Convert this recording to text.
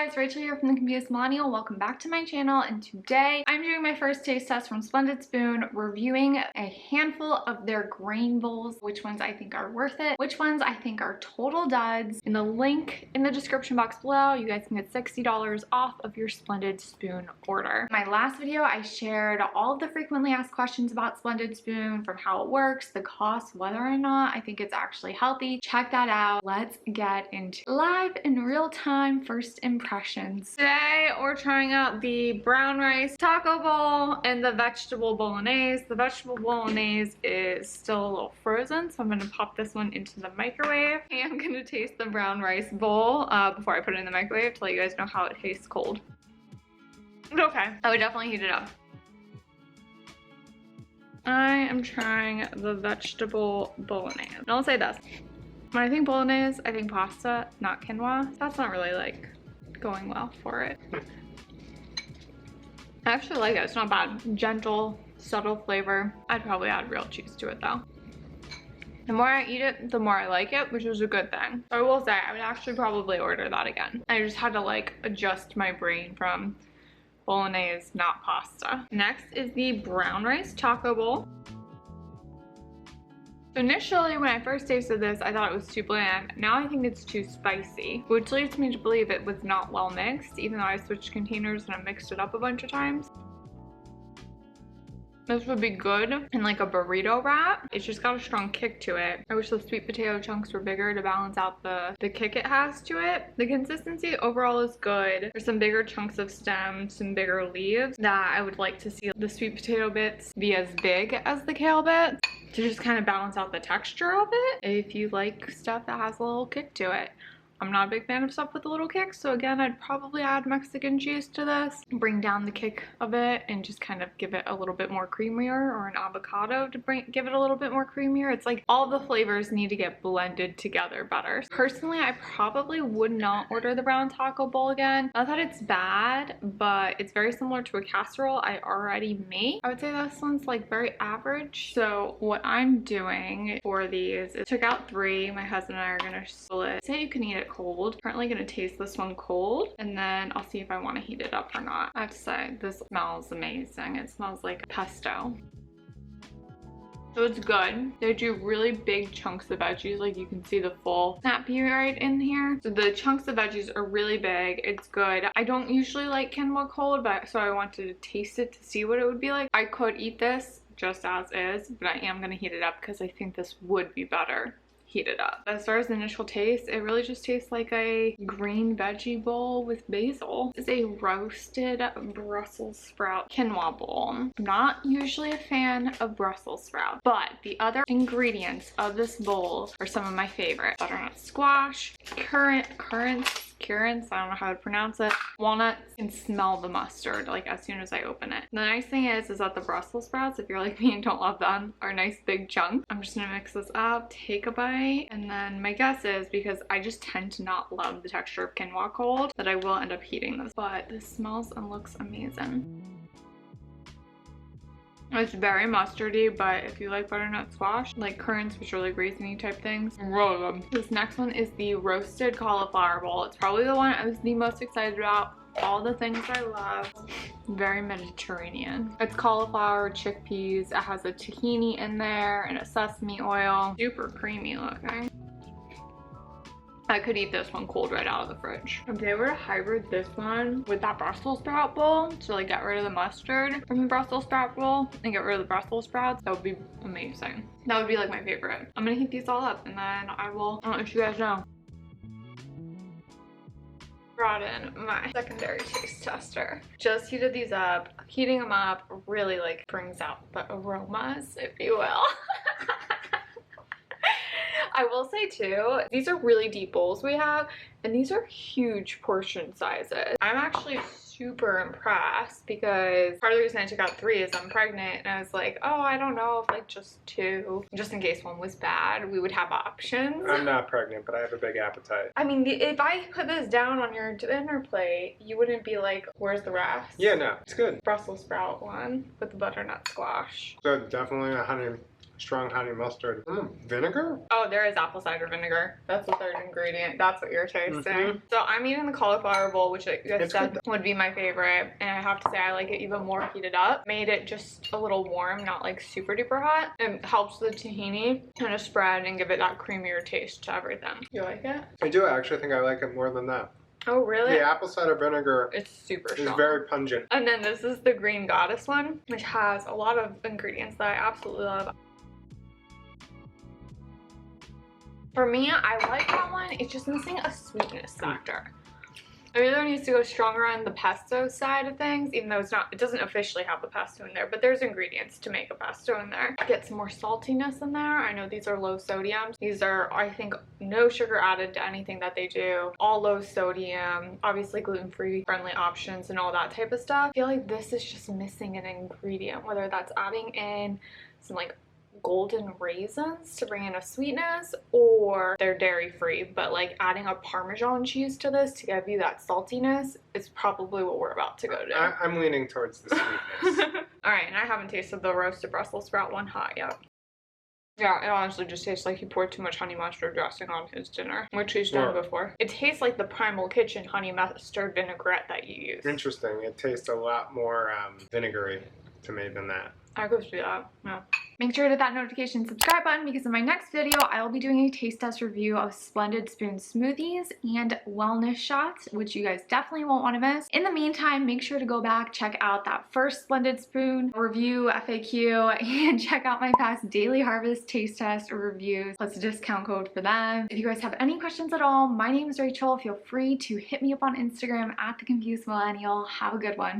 guys, Rachel here from the Confused Millennial. Welcome back to my channel, and today I'm doing my first taste test from Splendid Spoon, reviewing a handful of their grain bowls, which ones I think are worth it, which ones I think are total duds. In the link in the description box below, you guys can get $60 off of your Splendid Spoon order. My last video, I shared all of the frequently asked questions about Splendid Spoon, from how it works, the cost, whether or not I think it's actually healthy. Check that out. Let's get into live in real time first impressions. Today we're trying out the brown rice taco bowl and the vegetable bolognese. The vegetable bolognese is still a little frozen, so I'm gonna pop this one into the microwave. And I'm gonna taste the brown rice bowl before I put it in the microwave to let you guys know how it tastes cold. Okay, I would definitely heat it up. I am trying the vegetable bolognese. And I'll say this. When I think bolognese, I think pasta, not quinoa. That's not really like going well for it. I actually like it. It's not bad. Gentle, subtle flavor. I'd probably add real cheese to it though. The more I eat it, the more I like it, which is a good thing. I will say I would actually probably order that again. I just had to like adjust my brain from bolognese, not pasta. Next is the brown rice taco bowl. So initially, when I first tasted this, I thought it was too bland. Now I think it's too spicy, which leads me to believe it was not well mixed, even though I switched containers and I mixed it up a bunch of times. This would be good in like a burrito wrap. It's just got a strong kick to it. I wish the sweet potato chunks were bigger to balance out the kick it has to it. The consistency overall is good. There's some bigger chunks of stem, some bigger leaves that I would like to see the sweet potato bits be as big as the kale bits to just kind of balance out the texture of it if you like stuff that has a little kick to it. I'm not a big fan of stuff with a little kick, so again, I'd probably add Mexican cheese to this, bring down the kick of it, and just kind of give it a little bit more creamier, or an avocado to give it a little bit more creamier. It's like all the flavors need to get blended together better. Personally, I probably would not order the brown taco bowl again. Not that it's bad, but it's very similar to a casserole I already make. I would say this one's like very average. So what I'm doing for these is took out 3. My husband and I are gonna split. Say you can eat it cold. Currently gonna taste this one cold, and then I'll see if I want to heat it up or not. I have to say, this smells amazing. It smells like pesto. So it's good. They do really big chunks of veggies, like you can see the full snappy right in here. So the chunks of veggies are really big. It's good. I don't usually like quinoa cold, but so I wanted to taste it to see what it would be like. I could eat this just as is, but I am gonna heat it up because I think this would be better heated up. As far as the initial taste, it really just tastes like a green veggie bowl with basil. It's a roasted Brussels sprout quinoa bowl. I'm not usually a fan of Brussels sprouts, but the other ingredients of this bowl are some of my favorites. Butternut squash, currants, I don't know how to pronounce it, walnuts, and smell the mustard like as soon as I open it. The nice thing is that the Brussels sprouts, if you're like me and don't love them, are nice big chunks. I'm just gonna mix this up, take a bite, and then my guess is, because I just tend to not love the texture of quinoa cold, that I will end up heating this. But this smells and looks amazing. It's very mustardy, but if you like butternut squash, like currants, which are like raisiny type things, really good. This next one is the roasted cauliflower bowl. It's probably the one I was the most excited about. All the things I love. Very Mediterranean. It's cauliflower, chickpeas. It has a tahini in there and a sesame oil. Super creamy looking. I could eat this one cold right out of the fridge. If they were to hybrid this one with that Brussels sprout bowl to like get rid of the mustard from the Brussels sprout bowl and get rid of the Brussels sprouts, that would be amazing. That would be like my favorite. I'm gonna heat these all up and then I'll let you guys know. Brought in my secondary taste tester. Just heated these up. Heating them up really like brings out the aromas, if you will. I will say too, these are really deep bowls we have, and these are huge portion sizes. I'm actually super impressed because part of the reason I took out 3 is I'm pregnant, and I was like, oh, I don't know if like just 2, just in case one was bad, we would have options. I'm not pregnant, but I have a big appetite. I mean, if I put this down on your dinner plate, you wouldn't be like, where's the rest? Yeah, no, it's good. Brussels sprout one with the butternut squash. So definitely strong honey mustard. Vinegar? Oh, there is apple cider vinegar. That's the third ingredient. That's what you're tasting. So I'm eating the cauliflower bowl, which I said would be my favorite. And I have to say I like it even more heated up. Made it just a little warm, not like super duper hot. It helps the tahini kind of spread and give it that creamier taste to everything. You like it? I do. I actually think I like it more than that. Oh, really? The apple cider vinegar it's super strong. is very pungent. And then this is the Green Goddess one, which has a lot of ingredients that I absolutely love. For me, I like that one. It's just missing a sweetness factor. It either needs to go stronger on the pesto side of things, even though it doesn't officially have the pesto in there, but there's ingredients to make a pesto in there. Get some more saltiness in there. I know these are low sodium. These are, I think, no sugar added to anything that they do. All low sodium, obviously gluten-free friendly options and all that type of stuff. I feel like this is just missing an ingredient, whether that's adding in some like golden raisins to bring in a sweetness, or they're dairy free, but like adding a Parmesan cheese to this to give you that saltiness is probably what we're about to go to. I'm leaning towards the sweetness. All right, and I haven't tasted the roasted Brussels sprout one hot yet. Yeah, it honestly just tastes like he poured too much honey mustard dressing on his dinner, which he's done before. It tastes like the Primal Kitchen honey mustard vinaigrette that you use. Interesting. It tastes a lot more vinegary to me than that. I could see that, yeah. Make sure to hit that notification and subscribe button because in my next video, I will be doing a taste test review of Splendid Spoon smoothies and wellness shots, which you guys definitely won't want to miss. In the meantime, make sure to go back, check out that first Splendid Spoon review FAQ, and check out my past Daily Harvest taste test reviews, plus a discount code for them. If you guys have any questions at all, my name is Rachel. Feel free to hit me up on Instagram at @theconfusedmillennial. Have a good one.